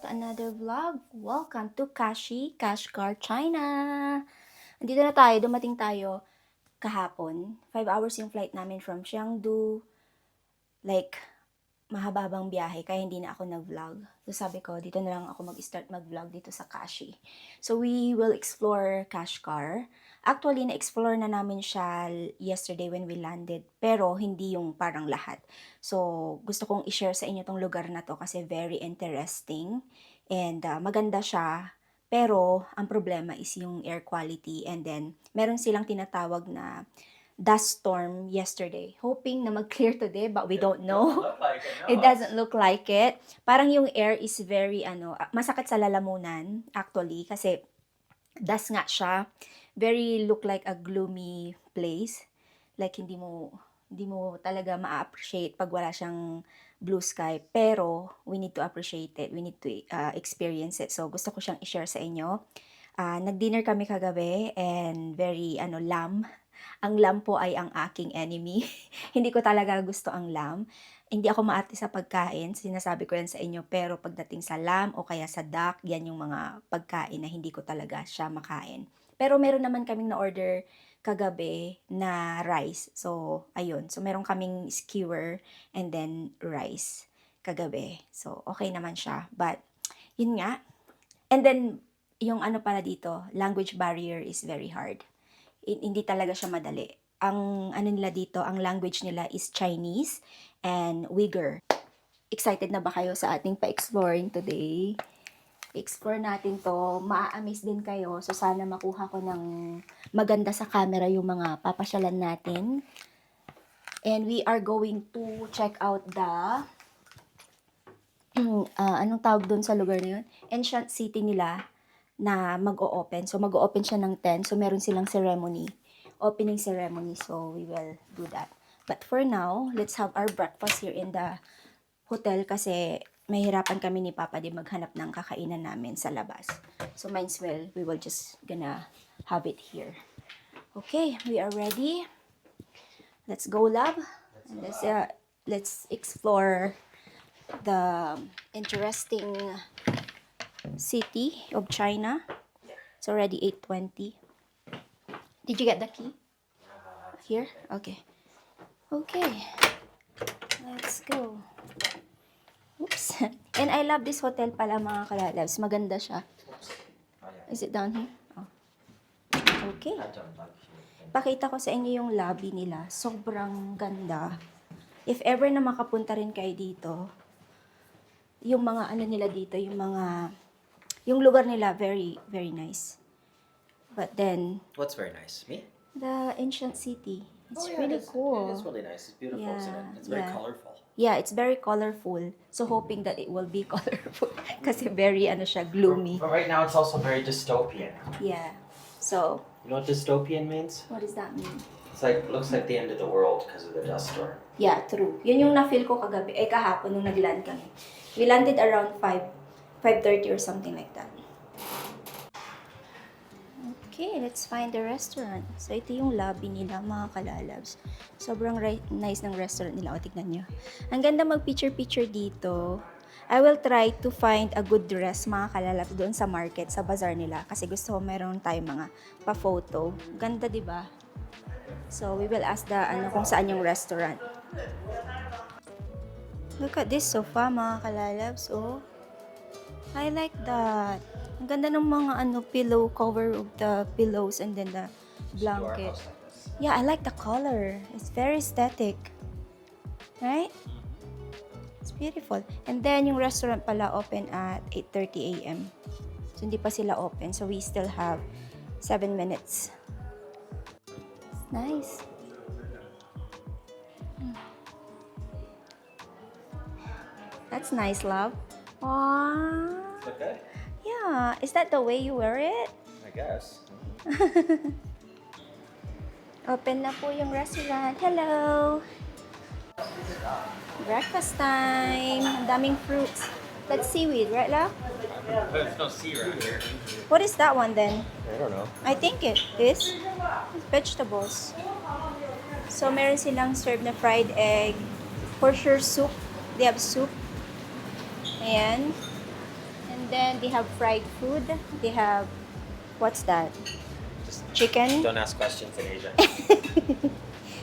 to another vlog. Welcome to Kashi Kashgar, China. Andito na tayo, dumating tayo kahapon. 5 hours yung flight namin from Chengdu. Like, mahababang biyahe, kaya hindi na ako nag-vlog. So sabi ko, dito na lang ako mag-start mag-vlog dito sa Kashi. So we will explore Kashgar. Actually, na-explore na namin siya yesterday when we landed, pero hindi yung parang lahat. So, gusto kong i-share sa inyo tong lugar na to kasi very interesting. And maganda siya, pero ang problema is yung air quality. And then, meron silang tinatawag na dust storm yesterday. Hoping na mag-clear today, but we don't know. It doesn't look like it. Parang yung air is very, masakit sa lalamunan, actually, kasi dust nga siya. Very look like a gloomy place. Like, hindi mo talaga ma-appreciate pag wala siyang blue sky. Pero, we need to appreciate it. We need to experience it. So, gusto ko siyang i-share sa inyo. Nag-dinner kami kagabi and very, lamb. Ang lamb po ay ang aking enemy. Hindi ko talaga gusto ang lamb. Hindi ako maarte sa pagkain, sinasabi ko yan sa inyo, pero pagdating sa lamb o kaya sa duck, yan yung mga pagkain na hindi ko talaga siya makain. Pero meron naman kaming na-order kagabi na rice. So, ayun. So, meron kaming skewer and then rice kagabi. So, okay naman siya. But, yun nga. And then, yung pala dito, language barrier is very hard. Hindi talaga siya madali. Ang nila dito, ang language nila is Chinese and Uyghur. Excited na ba kayo sa ating pa-exploring today? Explore natin to. Maa-amaze din kayo. So, sana makuha ko ng maganda sa camera yung mga papasyalan natin. And we are going to check out the anong tawag doon sa lugar na yun? Ancient city nila na mag-o-open. So, mag-o-open siya ng 10. So, meron silang ceremony. Opening ceremony. So, we will do that. But for now, let's have our breakfast here in the hotel kasi mahirapan kami ni Papa di maghanap ng kakainan namin sa labas. So, might as well, we will just gonna have it here. Okay, we are ready. Let's go, love. And let's explore the interesting city of China. It's already 8:20. Did you get the key? Here? Okay. Okay. Let's go. Oops. And I love this hotel pala mga kalalabs. Maganda siya. Is it down here? Oh. Okay. Pakita ko sa inyo yung lobby nila. Sobrang ganda. If ever na makapunta rin kayo dito, yung mga nila dito, yung lugar nila, very, very nice. But then, What's very nice? Me? the ancient city, it's yeah, really cool. It is really nice. It's beautiful, isn't it? It's very colorful. Yeah, it's very colorful. So, hoping that it will be colorful. Kasi very, siya, gloomy. But right now, it's also very dystopian. Yeah. So, You know what dystopian means? what does that mean? It's like looks like the end of the world because of the dust storm. Yeah, true. Yun yung na-feel ko kagabi, kahapon nung nag-land kami. We landed around 5:30 or something like that. Okay, let's find the restaurant. So, ito yung lobby nila, mga kalalabs. Sobrang nice ng restaurant nila. O, tignan nyo. Ang ganda mag-picture-picture dito. I will try to find a good dress, mga kalalabs, doon sa market, sa bazaar nila. Kasi gusto ko meron tayong mga pa-photo. Ganda, di ba? So, we will ask the, kung saan yung restaurant. Look at this sofa, mga kalalabs. Oh, I like that. Ang ganda ng mga pillow cover of the pillows and then the blanket. Yeah, I like the color. It's very aesthetic. Right? It's beautiful. And then yung restaurant pala open at 8:30 a.m. So hindi pa sila open. So we still have 7 minutes. It's nice. That's nice, love. Aww. Look good. Yeah, is that the way you wear it? I guess. Open na po yung restaurant. Hello! Breakfast time! Ang daming fruits. That's seaweed, right, love? There's no sea around here. What is that one then? I don't know. I think it is vegetables. So, meron silang served na fried egg. For sure, soup. They have soup. Ayan. And then they have fried food. They have, what's that? Just Chicken. don't ask questions in Asia.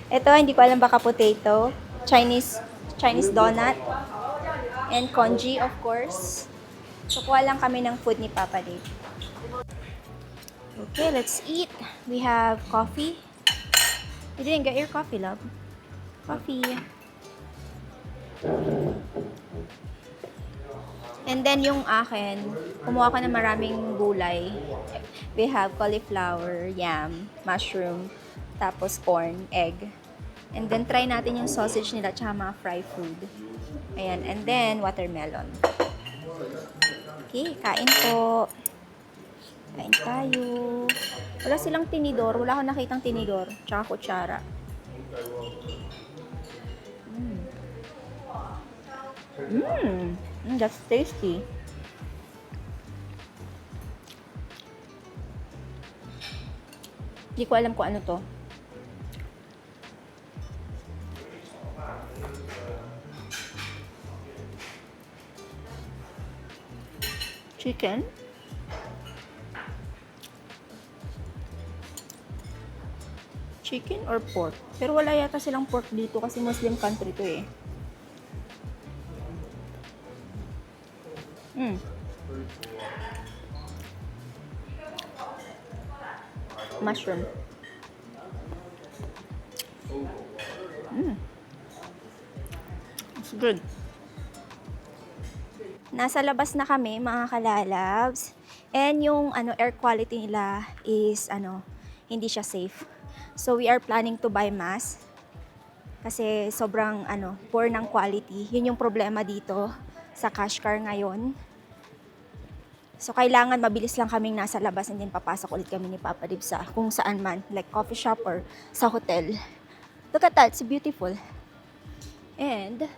Ito, hindi ko alam, baka potato. Chinese donut. And congee, of course. So, kuha lang kami ng food ni Papa Dave. Okay, let's eat. We have coffee. You didn't get your coffee, love. Coffee. And then yung akin, kumuha ko ng maraming gulay. We have cauliflower, yam, mushroom, tapos corn, egg. And then try natin yung sausage nila tsaka mga fry food. Ayan, and then watermelon. Okay, kain po. Kain tayo. Wala silang tinidor. Wala akong nakitang tinidor. Tsaka kutsara. That's tasty. Hindi ko alam kung ano to. Chicken. Chicken or pork? Pero wala yata silang pork dito kasi Muslim country to eh. Mushroom. It's good. Nasa labas na kami, mga kalalabs. And yung air quality nila is hindi siya safe. So we are planning to buy mask kasi sobrang poor ng quality. Yun yung problema dito sa Kashgar ngayon. So kailangan mabilis lang kaming nasa labas and then papasok ulit kami ni Papa Dib sa kung saan man, like coffee shop or sa hotel. Look at that, it's beautiful. And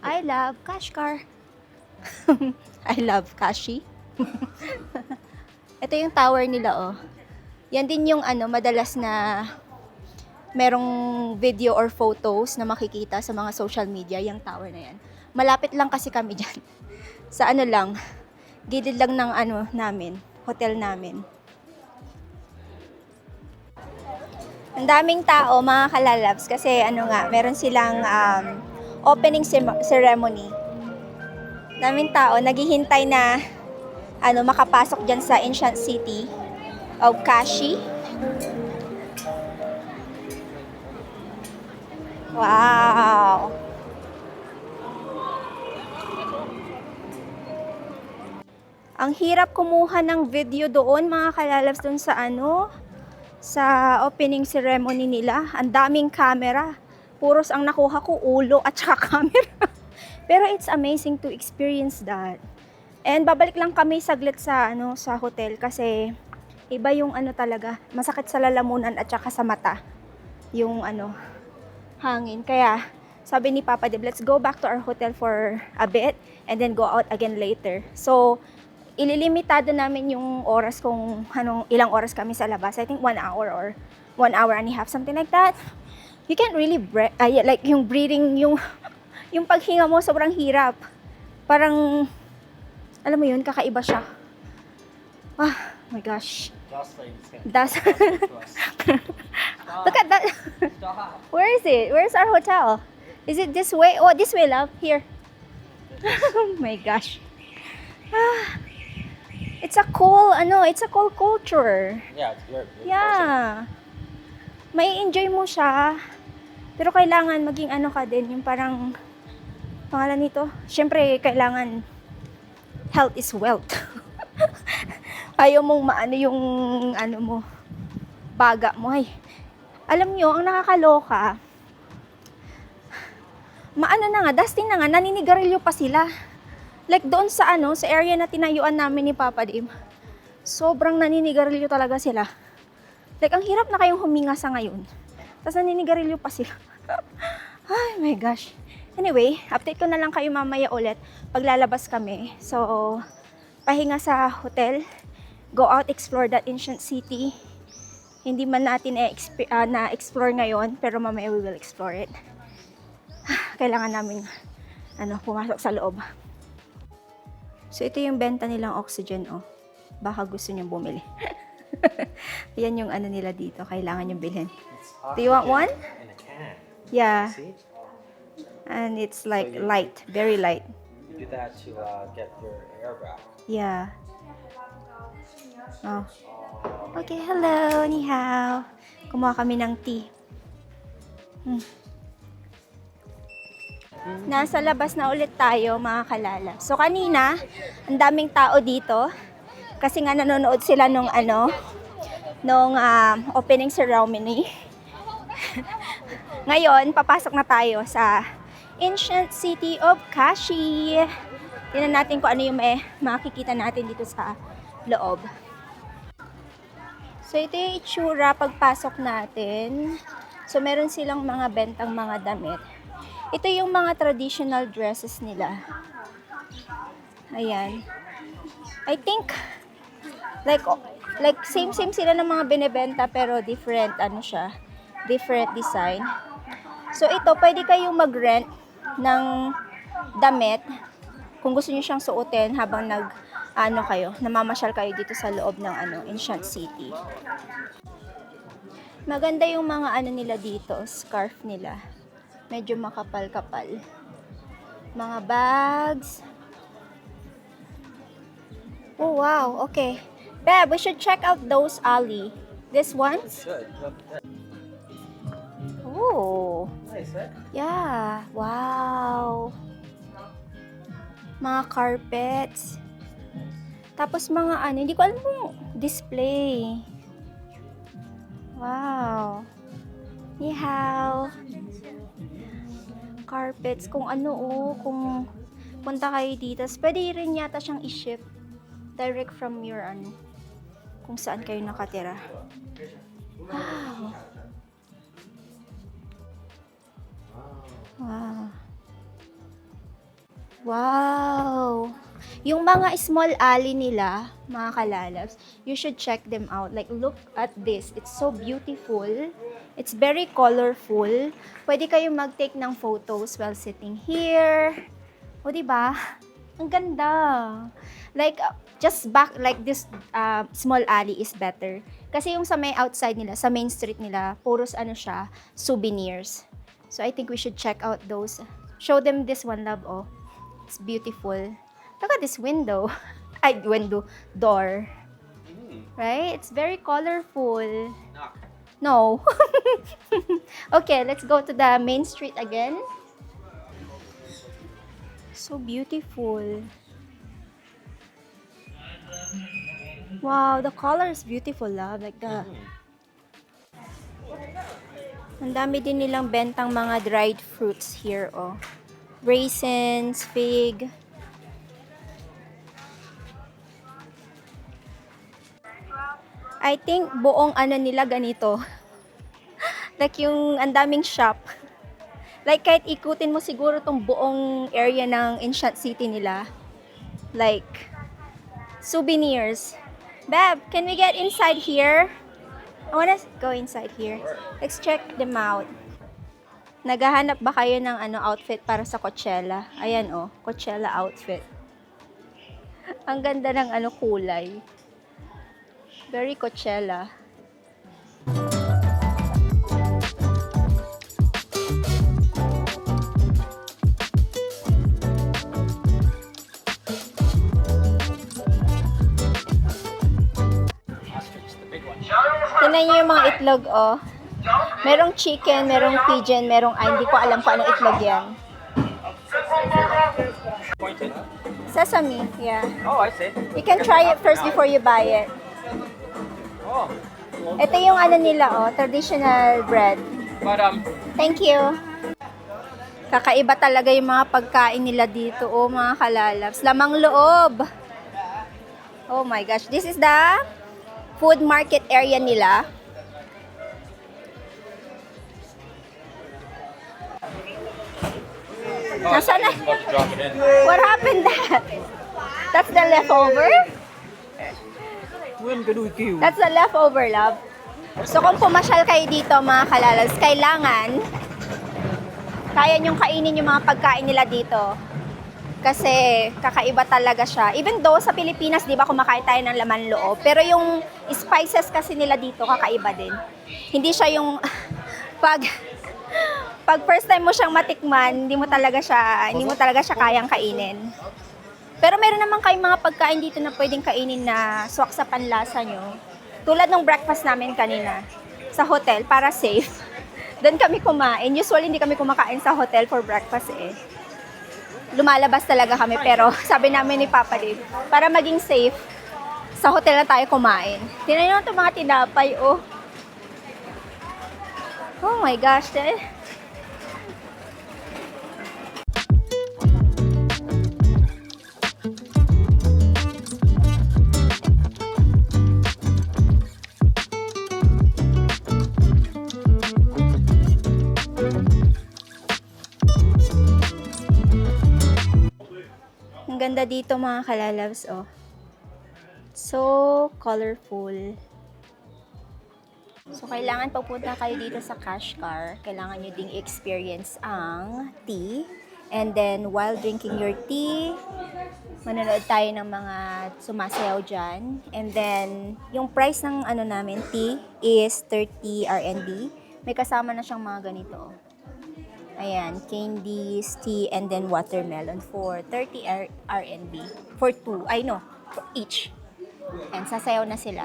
I love Kashgar. I love Kashi. Ito yung tower nila, oh. Yan din yung madalas na merong video or photos na makikita sa mga social media, yung tower na yan. Malapit lang kasi kami dyan. Sa lang, gilid lang ng namin, hotel namin. Ang daming tao, mga kalalabs, kasi meron silang opening ceremony. Daming tao, naghihintay na makapasok dyan sa ancient city of Kashi. Wow! Ang hirap kumuha ng video doon, mga kalalabs, doon sa sa opening ceremony nila. Ang daming camera. Puros ang nakuha ko, ulo at saka camera. Pero it's amazing to experience that. And babalik lang kami saglit sa sa hotel kasi iba yung talaga, masakit sa lalamunan at saka sa mata. Yung hangin. Kaya sabi ni Papa Dib, let's go back to our hotel for a bit and then go out again later. So ililimitado namin yung oras kung ilang oras kami sa labas. I think 1 hour or 1 hour and a half, something like that. You can't really like yung breathing, yung paghinga mo sobrang hirap. Parang alam mo yun, kakaiba siya. Oh my gosh. That's Look at that. Where is it? Where's our hotel? Is it this way? Oh, this way, love. Here. Oh my gosh. It's a cool culture. Yeah, it's your Yeah. May enjoy mo siya. Pero kailangan maging ka din, yung parang pangalan nito. Syempre, kailangan health is wealth. Ayaw mong maano yung mo, baga mo. Ay, alam nyo, ang nakakaloka, maano na nga, dusty na nga, naninigarilyo pa sila. Like doon sa sa area na tinayuan namin ni Papa Dim, sobrang naninigarilyo talaga sila. Like, ang hirap na kayong huminga sa ngayon. Tapos naninigarilyo pa sila. Ay, my gosh. Anyway, update ko na lang kayo mamaya ulit pag lalabas kami. So, pahinga sa hotel. Go out, explore that ancient city. Hindi man natin na-explore ngayon, pero mamaya we will explore it. Kailangan namin pumasok sa loob. So, ito yung benta nilang oxygen, oh. Baka gusto niyong bumili. Yan yung ano nila dito. Kailangan niyong bilhin. It's Do you want one? In a can. Yeah. See? And it's like So you- light. Very light. You do that to get your air back. Yeah. Oh. Okay, hello. Ni hao. Kumuha kami ng tea. Nasa labas na ulit tayo, mga kalala. So, kanina, ang daming tao dito. Kasi nga nanonood sila nung opening ceremony. Ngayon, papasok na tayo sa ancient city of Kashi. Tingnan natin kung ano yung makikita natin dito sa loob. So, ito yung itsura pagpasok natin. So, meron silang mga bentang mga damit. Ito yung mga traditional dresses nila. Ayan. I think, like same sila ng mga binebenta pero different, different design. So, ito, pwede kayong mag-rent ng damit kung gusto niyo siyang suotin habang namamasyal kayo dito sa loob ng ancient city. Maganda yung mga nila dito, scarf nila. Medyo makapal-kapal. Mga bags. Oh, wow. Okay. Babe, we should check out those alley. This ones? Should. Oh. Nice, eh? Yeah. Wow. Mga carpets. Tapos mga hindi ko alam kung display. Wow. Ni hao. Carpets, kung kung punta kayo dito, pwede rin yata siyang i-ship direct from your kung saan kayo nakatira. Wow. Wow. Wow. Yung mga small alley nila, mga kalalabs, you should check them out. Like, look at this. It's so beautiful. It's very colorful. Pwede kayong mag-take ng photos while sitting here. O, diba? Ang ganda. Like, just back, like this small alley is better. Kasi yung sa may outside nila, sa main street nila, puros souvenirs. So, I think we should check out those. Show them this one, love, oh. It's beautiful. Look at this window. Door. Right? It's very colorful. Knock. No. Okay, let's go to the main street again. So beautiful. Wow, the color is beautiful, love. Like the... Ang dami din nilang bentang mga dried fruits here, oh. Raisins, fig. I think buong nila ganito. Like yung ang daming shop. Like kahit ikutin mo siguro tong buong area ng ancient city nila. Like souvenirs. Babe, can we get inside here? I wanna go inside here. Let's check them out. Naghahanap ba kayo ng outfit para sa Coachella? Ayan oh, Coachella outfit. Ang ganda ng kulay. Very Coachella. Ostrich, the big one. Tingnan niyo yung mga itlog, oh. Merong chicken, merong pigeon, merong hindi ko alam kung anong itlog yan. Pointed. Sesame, yeah. Oh, I see. You can try it first before you buy it. Oh. Ito yung nila, oh, traditional bread. But Thank you. Kakaiba talaga yung mga pagkain nila dito, oh, mga kalalabs. Lamang loob. Oh my gosh, this is the food market area nila. Nasaan na? about to drop it in. What happened that? That's the leftover? That's the leftover, love. So kung pumasyal kayo dito, mga kalalabs, kailangan kaya nyong kainin yung mga pagkain nila dito. Kasi kakaiba talaga siya. Even though sa Pilipinas, di ba, kumakain tayo ng laman loob. Pero yung spices kasi nila dito, kakaiba din. Hindi siya yung pag first time mo siyang matikman, hindi mo talaga siya kayang kainin. Pero meron naman kayong mga pagkain dito na pwedeng kainin na swak sa panlasa nyo. Tulad ng breakfast namin kanina sa hotel para safe. Doon kami kumain. Usually hindi kami kumakain sa hotel for breakfast eh. Lumalabas talaga kami pero sabi namin ni Papa Dave, para maging safe, sa hotel na tayo kumain. Tingnan nyo ito mga tinapay oh. Oh my gosh, eh. Ang ganda dito mga kalalabs, oh. So colorful. So, kailangan pagpunta kayo dito sa Kashgar, kailangan nyo ding experience ang tea. And then, while drinking your tea, manonood tayo ng mga sumasayaw dyan. And then, yung price ng ano namin, tea, is 30 RMB. May kasama na siyang mga ganito. Ayan, candies, tea, and then watermelon for 30 RMB. For two, for each. And sasayaw na sila.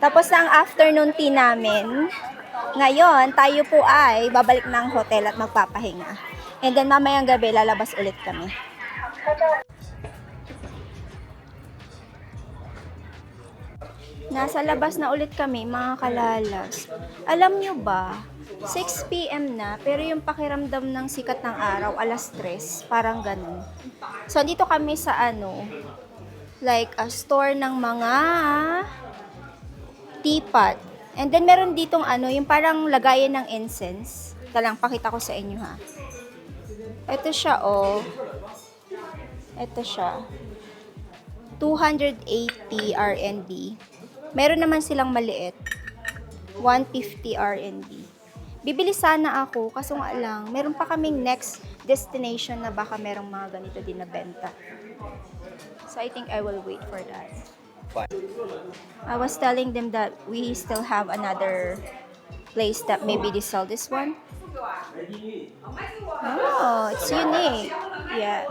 Tapos na ang afternoon tea namin. Ngayon, tayo po ay babalik ng hotel at magpapahinga. And then mamayang gabi, lalabas ulit kami. Nasa labas na ulit kami, mga kalalas. Alam nyo ba, 6 p.m. na, pero yung pakiramdam ng sikat ng araw, alas 3, parang ganun. So, dito kami sa like a store ng mga teapot. And then, meron ditong yung parang lagayan ng incense. Talang, pakita ko sa inyo ha. Ito siya, oh. Ito siya. 280 RMB. Meron naman silang maliit. 150 RMB. Bibili sana ako, kaso nga lang, meron pa kaming next destination na baka merong mga ganito din na benta. So, I think I will wait for that. I was telling them that we still have another place that maybe they sell this one. Oh, it's unique. Yeah.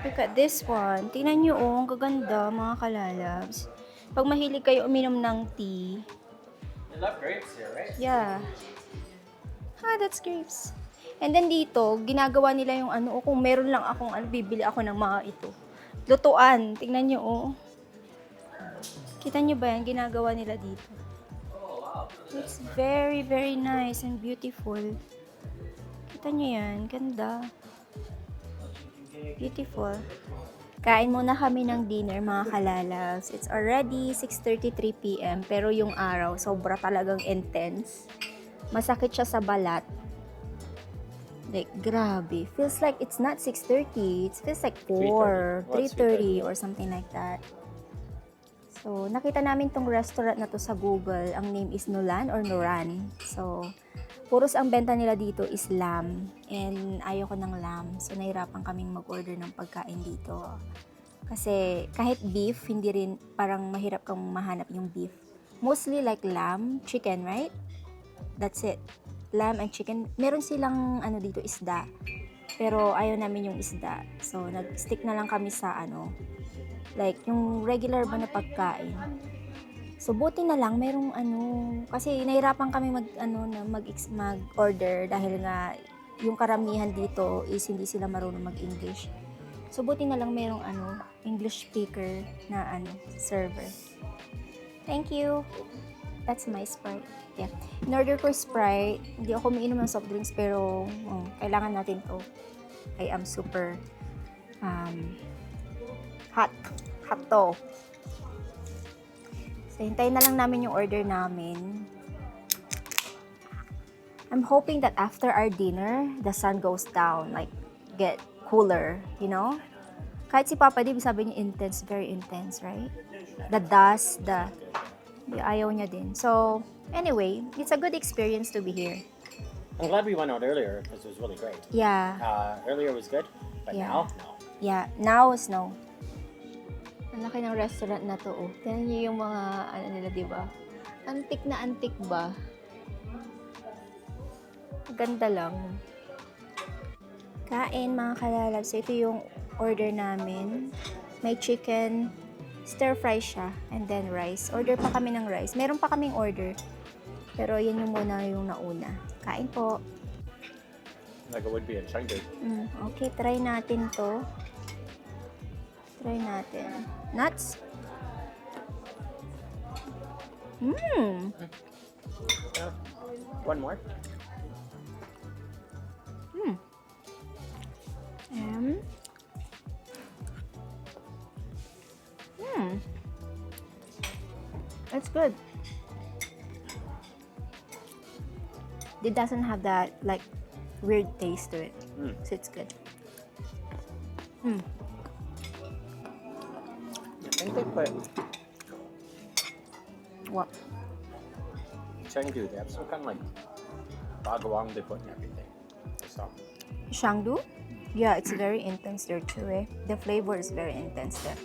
Look at this one. Tingnan nyo, oh, ang gaganda, mga kalalabs. Pag mahilig kayo uminom ng tea. You love grapes here, right? Yeah. That's grapes. And then dito, ginagawa nila yung kung meron lang akong bibili ako ng mga ito. Lutuan. Tingnan nyo, oh. Kita nyo ba yan? Ginagawa nila dito. It's very, very nice and beautiful. Kita nyo yan? Ganda. Beautiful. Kain muna kami ng dinner, mga kalalabs. It's already 6:33 p.m. Pero yung araw, sobra talagang intense. Masakit siya sa balat. Like, grabe. Feels like it's not 6:30. It feels like 4, 3:30 or something like that. So, nakita namin tong restaurant na to sa Google. Ang name is Nulan or Nuran. So, puros ang benta nila dito is lamb. And ayoko ng lamb. So, nahirapan kaming mag-order ng pagkain dito. Kasi kahit beef, hindi rin, parang mahirap kang mahanap yung beef. Mostly like lamb, chicken, right? That's it. Lamb and chicken. Meron silang dito, isda. Pero ayaw namin yung isda. So, nag-stick na lang kami sa like yung regular ba na pagkain. So, buti na lang merong kasi nahirapan kami mag-order dahil nga yung karamihan dito is hindi sila marunong mag-English. So, buti na lang merong English speaker na server. Thank you. That's my Sprite. Yeah. In order for Sprite, hindi ako umiinom ng soft drinks pero kailangan natin to. I am super hot to. So, hintayin na lang namin yung order namin. I'm hoping that after our dinner, the sun goes down, like, get cooler, you know? Kahit si Papa Dib, sabi niya intense, very intense, right? The dust, ayaw niya din. So, anyway, it's a good experience to be here. I'm glad we went out earlier because it was really great. Yeah. Earlier was good, but Yeah. now, no. Yeah, now is no. Ang laki ng restaurant na to, oh. Tignan niyo yung mga, ano nila, di ba? Antik na antik ba? Ganda lang. Kain, mga kalalab. So, ito yung order namin. May chicken, stir fry siya, and then rice. Order pa kami ng rice. Meron pa kaming order. Pero yan yung muna yung nauna. Kain po. Like it would be in Chengdu. Okay, try natin to. Try natin. Nuts. Yeah. One more. It's good. It doesn't have that like weird taste to it. So it's good. I think they put What? Chengdu. They have some kind of like bawang they put in everything. So Shangdu? Yeah, it's very intense there too, eh? The flavor is very intense there.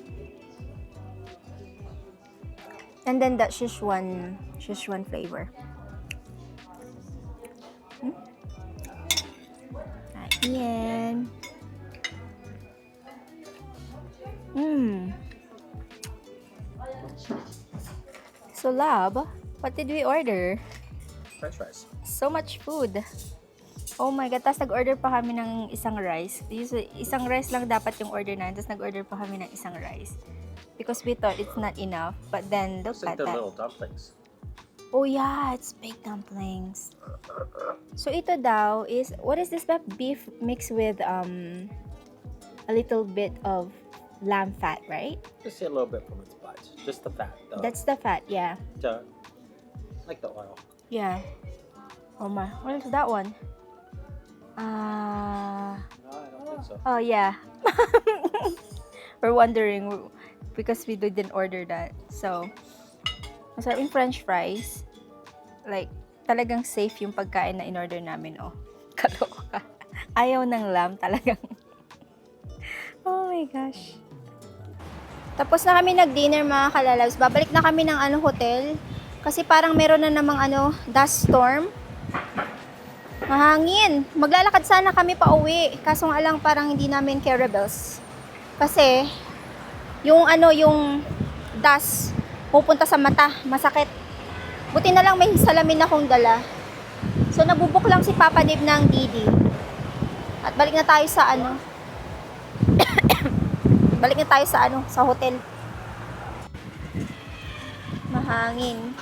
And then that Sichuan flavor. Ayan. So, Lab, what did we order? French fries. So much food. Oh my God, tapos nag-order pa kami ng isang rice. Isang rice lang dapat yung order natin, tapos nag-order pa kami ng isang rice. Because we thought it's not enough, but then look It's like at the that. little dumplings. Oh yeah, it's baked dumplings. So ito daw is, what is this, Beb? Beef mixed with a little bit of lamb fat, right? Just see a little bit from its butt. Just the fat. That's the fat, yeah. Like the oil. Yeah. Oh my, what is that one? No, I don't think so. Oh yeah. We're wondering because we didn't order that. So, masarap yung French fries. Like, talagang safe yung pagkain na in-order namin, oh. Kaloka. Ayaw ng lamb talagang. Oh my gosh. Tapos na kami nag-dinner, mga kalalabs. Babalik na kami ng hotel. Kasi parang meron na namang dust storm. Mahangin. Maglalakad sana kami pa uwi. Kaso nga lang parang hindi namin careables. Kasi, yung dust, pupunta sa mata. Masakit. Buti na lang may salamin akong dala. So, nabubuk lang si Papa Dave ng Didi. At balik na tayo sa balik na tayo sa sa hotel. Mahangin.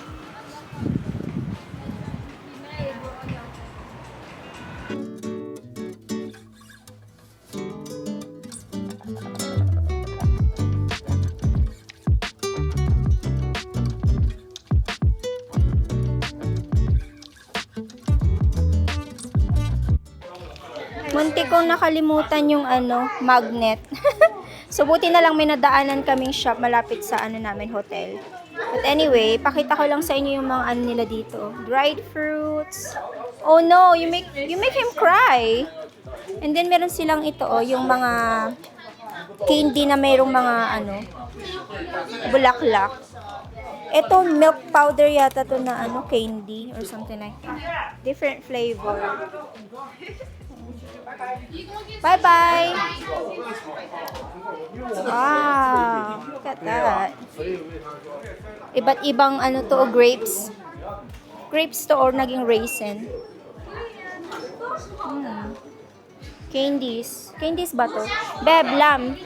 Munti kong nakalimutan yung magnet. So, buti na lang may nadaanan kaming shop malapit sa namin hotel. But anyway, pakita ko lang sa inyo yung mga nila dito. Dried fruits. Oh no, you make him cry. And then meron silang ito, yung mga candy na mayroong mga bulaklak. Ito, milk powder yata to na candy or something like that. Different flavor. Bye-bye! Wow! Look at that. Iba't ibang grapes. Grapes to or naging raisin. Candies. Candies ba to? Beb, lamb.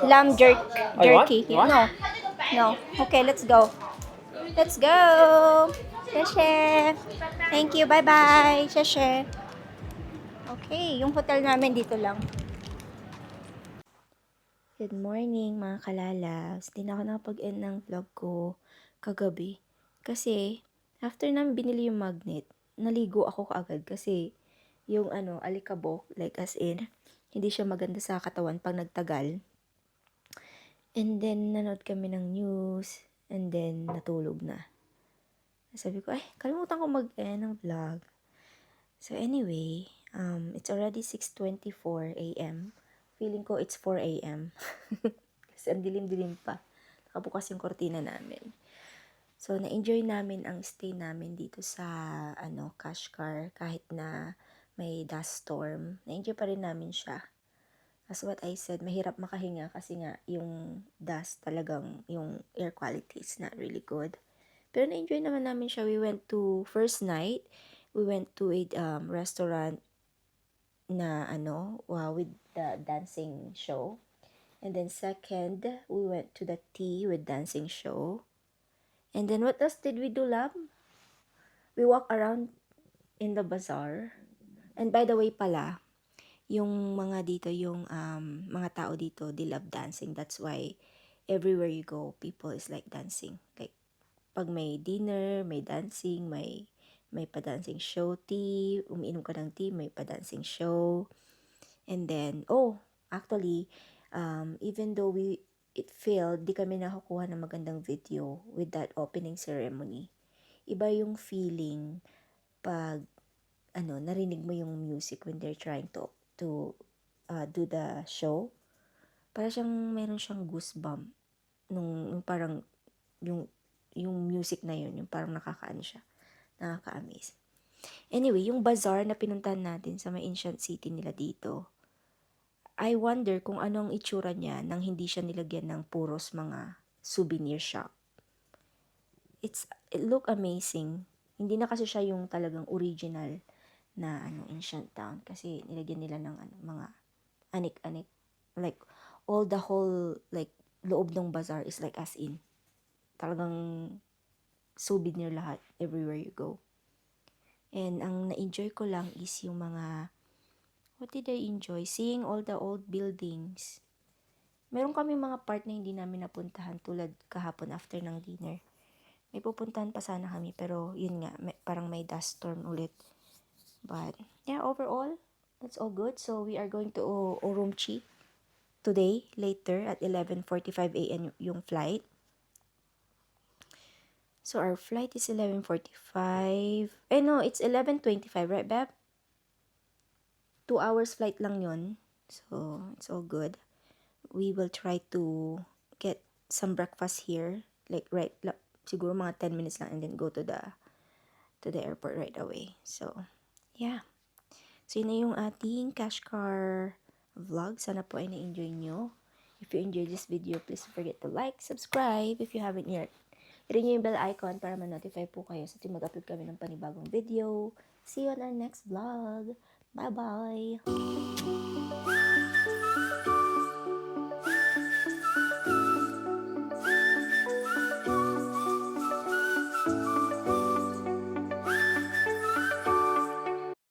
Lamb jerky. You want? No. Okay, let's go. Let's go! Sheshe! Thank you, bye-bye! Sheshe! Okay, yung hotel namin dito lang. Good morning, mga kalalabs. Hindi na ako nakapag-end ng vlog ko kagabi. Kasi, after namin binili yung magnet, naligo ako kaagad kasi yung alikabok, like as in, hindi siya maganda sa katawan pag nagtagal. And then, nanood kami ng news. And then, natulog na. Sabi ko, ay, kalimutan ko mag-end ng vlog. So, anyway, it's already 6:24 a.m. Feeling ko it's 4 a.m. Kasi ang dilim-dilim pa. Nakabukas yung kortina namin. So, na-enjoy namin ang stay namin dito sa, Kashgar. Kahit na may dust storm. Na-enjoy pa rin namin siya. As what I said, mahirap makahinga kasi nga yung dust talagang, yung air quality is not really good. Pero na-enjoy naman namin siya. We went to, first night, we went to a restaurant na with the dancing show. And then second, we went to the tea with dancing show. And then what else did we do, love? We walk around in the bazaar. And by the way pala, yung mga dito, yung mga tao dito, they love dancing. That's why everywhere you go, people is like dancing. Like, pag may dinner, may dancing, may pa-dancing show, tea, umiinom ka ng tea, may pa-dancing show. And then, actually, even though it failed, di kami nakakuha ng magandang video with that opening ceremony. Iba yung feeling pag, narinig mo yung music when they're trying to do the show. Para meron siyang goosebump nung parang, yung music na yun, yung parang nakaka-amaze. Anyway, yung bazaar na pinuntahan natin sa may ancient city nila dito, I wonder kung anong itsura niya nang hindi siya nilagyan ng puros mga souvenir shop. It look amazing. Hindi na kasi siya yung talagang original na ancient town kasi nilagyan nila ng mga anik-anik. Like all the whole like loob ng bazaar is like as in talagang souvenir lahat everywhere you go. And ang na-enjoy ko lang is yung mga, what did I enjoy? Seeing all the old buildings. Meron kami mga part na hindi namin napuntahan tulad kahapon after ng dinner. May pupuntahan pa sana kami pero yun nga, parang may dust storm ulit. But yeah, overall, that's all good. So we are going to Urumqi today, later at 11:45 a.m. yung flight. So our flight is 11:45. No, it's 11:25, right, Beb? 2 hours flight lang yun. So, it's all good. We will try to get some breakfast here. Like, siguro mga 10 minutes lang and then go to the airport right away. So, yeah. So, yun na yung ating Kashgar vlog. Sana po ay na-enjoy nyo. If you enjoyed this video, please don't forget to like, subscribe if you haven't yet. I-ring nyo yung bell icon para ma-notify po kayo sa mag-upload kami ng panibagong video. See you on our next vlog. Bye-bye!